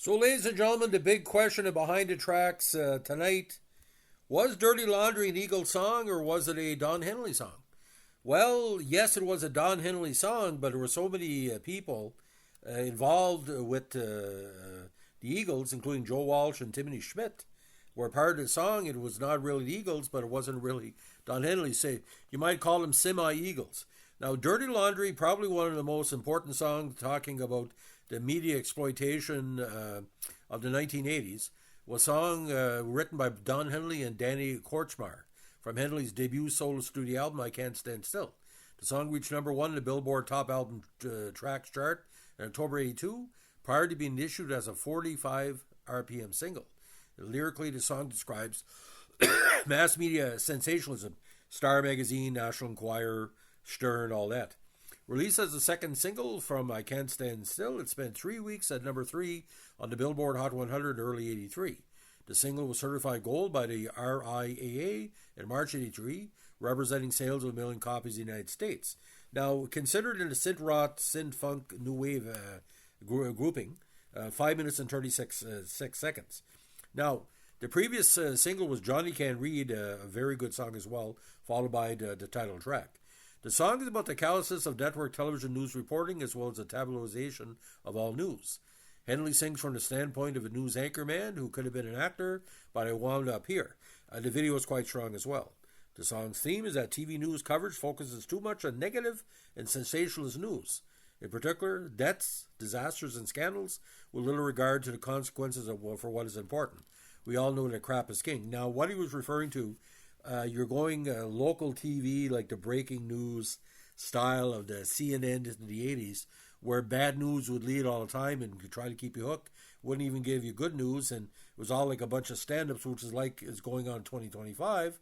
So, ladies and gentlemen, the big question behind the tracks tonight was Dirty Laundry an Eagles song or was it a Don Henley song? Well, yes, it was a Don Henley song, but there were so many people involved with the Eagles, including Joe Walsh and Timothy Schmidt, were part of the song. It was not really the Eagles, but it wasn't really Don Henley. Say you might call them semi-Eagles. Now, Dirty Laundry, probably one of the most important songs talking about the media exploitation of the 1980s, was a song written by Don Henley and Danny Korchmar from Henley's debut solo studio album, I Can't Stand Still. The song reached number one in the Billboard Top Album Tracks chart in October 82, prior to being issued as a 45 RPM single. Lyrically, the song describes mass media sensationalism, Star Magazine, National Enquirer, Stern, all that. Released as the second single from I Can't Stand Still, it spent 3 weeks at number 3 on the Billboard Hot 100 in early 83. The single was certified gold by the RIAA in March 83, representing sales of 1 million copies in the United States. Now, considered in the synth rock, synth funk, new wave grouping, 5 minutes and 36 seconds. Now, the previous single was Johnny Can Read, a very good song as well, followed by the title track. The song is about the callousness of network television news reporting as well as the tabloidization of all news. Henley sings from the standpoint of a news anchor man who could have been an actor, but I wound up here. The video is quite strong as well. The song's theme is that TV news coverage focuses too much on negative and sensationalist news. In particular, deaths, disasters, and scandals, with little regard to the consequences for what is important. We all know that crap is king. Now, what he was referring to, you're going local TV, like the breaking news style of the CNN in the 80s, where bad news would lead all the time and try to keep you hooked, wouldn't even give you good news, and it was all like a bunch of stand-ups, which is going on in 2025.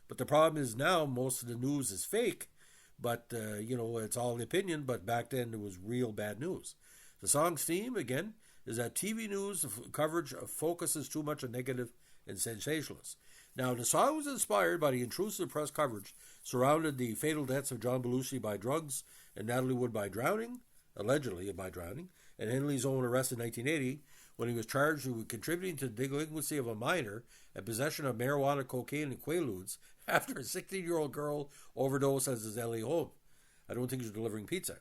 But the problem is now most of the news is fake, but it's all opinion, but back then it was real bad news. The song's theme, again, is that TV news coverage focuses too much on negative and sensationalist. Now, the song was inspired by the intrusive press coverage surrounding the fatal deaths of John Belushi by drugs and Natalie Wood by drowning, allegedly by drowning, and Henley's own arrest in 1980 when he was charged with contributing to the delinquency of a minor and possession of marijuana, cocaine, and quaaludes after a 16-year-old girl overdosed at his LA home. I don't think he was delivering pizza.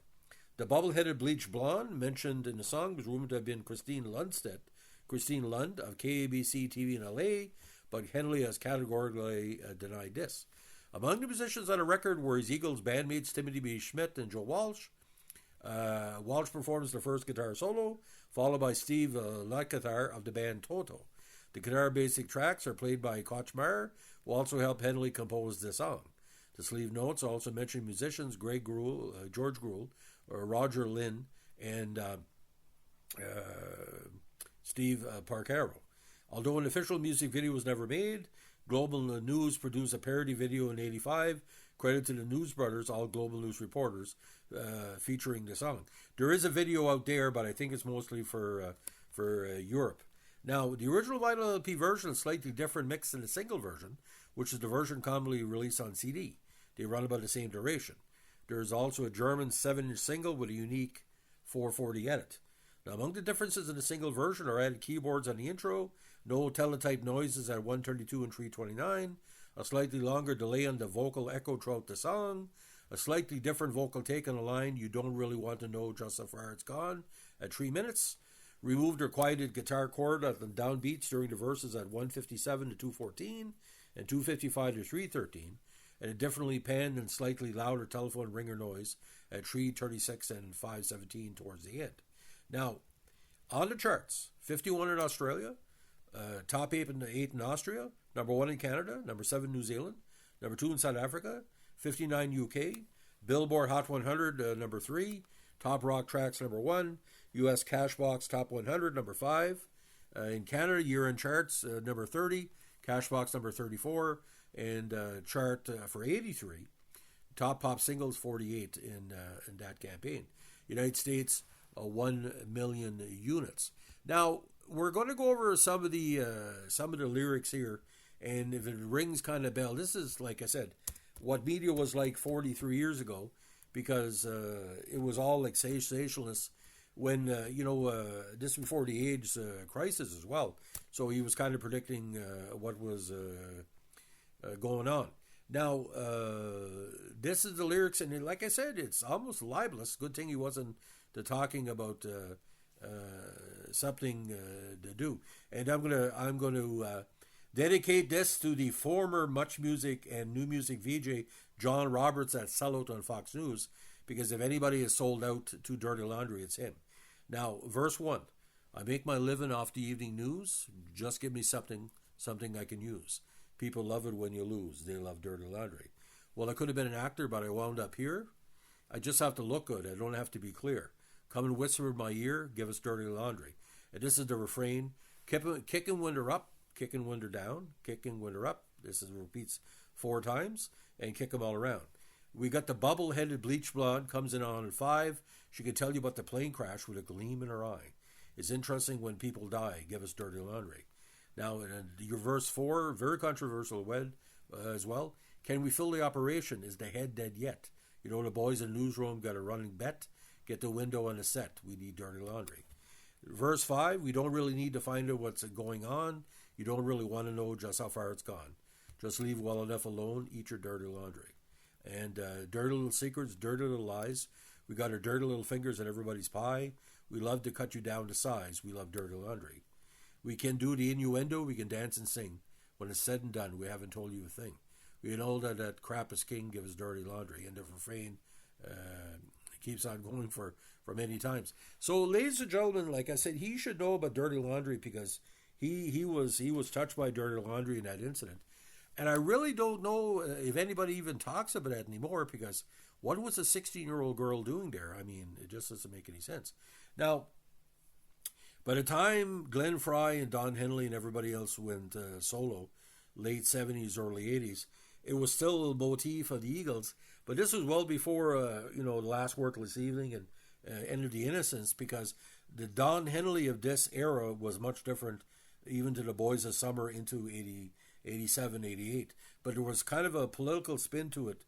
The bubble-headed bleached blonde mentioned in the song was rumored to have been Christine Lund of KABC TV in LA, but Henley has categorically denied this. Among the musicians on the record were his Eagles bandmates Timothy B. Schmidt and Joe Walsh. Walsh performs the first guitar solo, followed by Steve Lukather of the band Toto. The guitar basic tracks are played by Kochmar, who also helped Henley compose the song. The sleeve notes also mention musicians George Gruhl, Roger Lynn, and Steve Porcaro. Although an official music video was never made, Global News produced a parody video in '85, credited to the News Brothers, all Global News reporters, featuring the song. There is a video out there, but I think it's mostly for Europe. Now, the original vinyl LP version is slightly different mix than the single version, which is the version commonly released on CD. They run about the same duration. There is also a German 7-inch single with a unique 440 edit. Now, among the differences in the single version are added keyboards on the intro, no teletype noises at 132 and 329, a slightly longer delay on the vocal echo throughout the song, a slightly different vocal take on a line you don't really want to know just how far it's gone at 3 minutes, removed or quieted guitar chord at the downbeats during the verses at 157 to 214 and 255 to 313, and a differently panned and slightly louder telephone ringer noise at 336 and 517 towards the end. Now, on the charts, 51 in Australia, top 8 in Austria, number 1 in Canada, number 7 New Zealand, number 2 in South Africa, 59 UK, Billboard Hot 100 number 3, Top Rock Tracks number 1, US Cashbox Top 100 number 5, in Canada year-end charts number 30, Cashbox number 34, and chart for 83, Top Pop Singles 48 in that campaign. United States 1 million units. Now, we're going to go over some of the lyrics here, and if it rings kind of bell, this is, like I said, what media was like 43 years ago, because it was all like sensationalists when, this before the AIDS crisis as well. So he was kind of predicting what was going on. Now, this is the lyrics, and like I said, it's almost libelous. Good thing he wasn't talking about something to do. And I'm gonna dedicate this to the former Much Music and New Music VJ John Roberts at Sellout on Fox News, because if anybody is sold out to Dirty Laundry, it's him. Now, verse 1. I make my living off the evening news. Just give me something I can use. People love it when you lose. They love Dirty Laundry. Well, I could have been an actor, but I wound up here. I just have to look good. I don't have to be clear. Come and whisper in my ear. Give us Dirty Laundry. And this is the refrain. Kicking winter up. Kicking winter down. Kicking winter up. This is repeats 4 times. And kick them all around. We got the bubble-headed bleach blonde. Comes in on at 5. She can tell you about the plane crash with a gleam in her eye. It's interesting when people die. Give us Dirty Laundry. Now, your verse 4, very controversial as well. Can we fill the operation? Is the head dead yet? You know, the boys in the newsroom got a running bet. Get the window on the set. We need Dirty Laundry. Verse 5, we don't really need to find out what's going on. You don't really want to know just how far it's gone. Just leave well enough alone. Eat your dirty laundry. And dirty little secrets, dirty little lies. We got our dirty little fingers in everybody's pie. We love to cut you down to size. We love Dirty Laundry. We can do the innuendo. We can dance and sing. When it's said and done, we haven't told you a thing. We know that crap is king. Give us Dirty Laundry. And the refrain keeps on going for many times. So, ladies and gentlemen, like I said, he should know about Dirty Laundry because he was touched by Dirty Laundry in that incident. And I really don't know if anybody even talks about it anymore, because what was a 16-year-old girl doing there? I mean, it just doesn't make any sense. Now, by the time Glenn Frey and Don Henley and everybody else went solo, late 70s, early 80s, it was still a motif of the Eagles. But this was well before, The Last Workless Evening and End of the Innocents, because the Don Henley of this era was much different, even to the Boys of Summer into 87, 88. But there was kind of a political spin to it.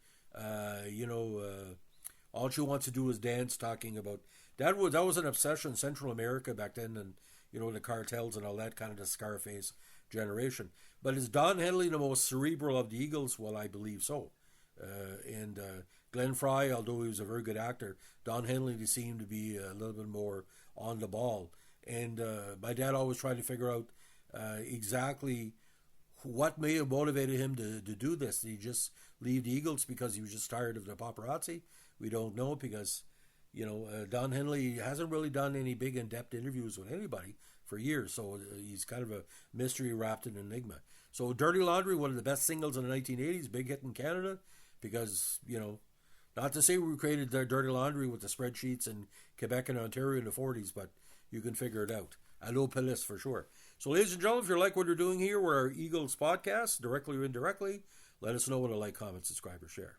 All she wants to do is dance, talking about that was an obsession in Central America back then, and the cartels and all that, kind of the Scarface generation. But is Don Henley the most cerebral of the Eagles? Well, I believe so. And Glenn Frey, although he was a very good actor, Don Henley seemed to be a little bit more on the ball. And my dad always tried to figure out exactly what may have motivated him to do this. Did he just leave the Eagles because he was just tired of the paparazzi? We don't know, because Don Henley hasn't really done any big in-depth interviews with anybody for years, so he's kind of a mystery wrapped in enigma. So Dirty Laundry, one of the best singles in the 1980s, big hit in Canada, because, not to say we created Dirty Laundry with the spreadsheets in Quebec and Ontario in the 40s, but you can figure it out. Allo Pilis for sure. So ladies and gentlemen, if you like what we're doing here, we're our Eagles podcast, directly or indirectly, let us know with a like, comment, subscribe, or share.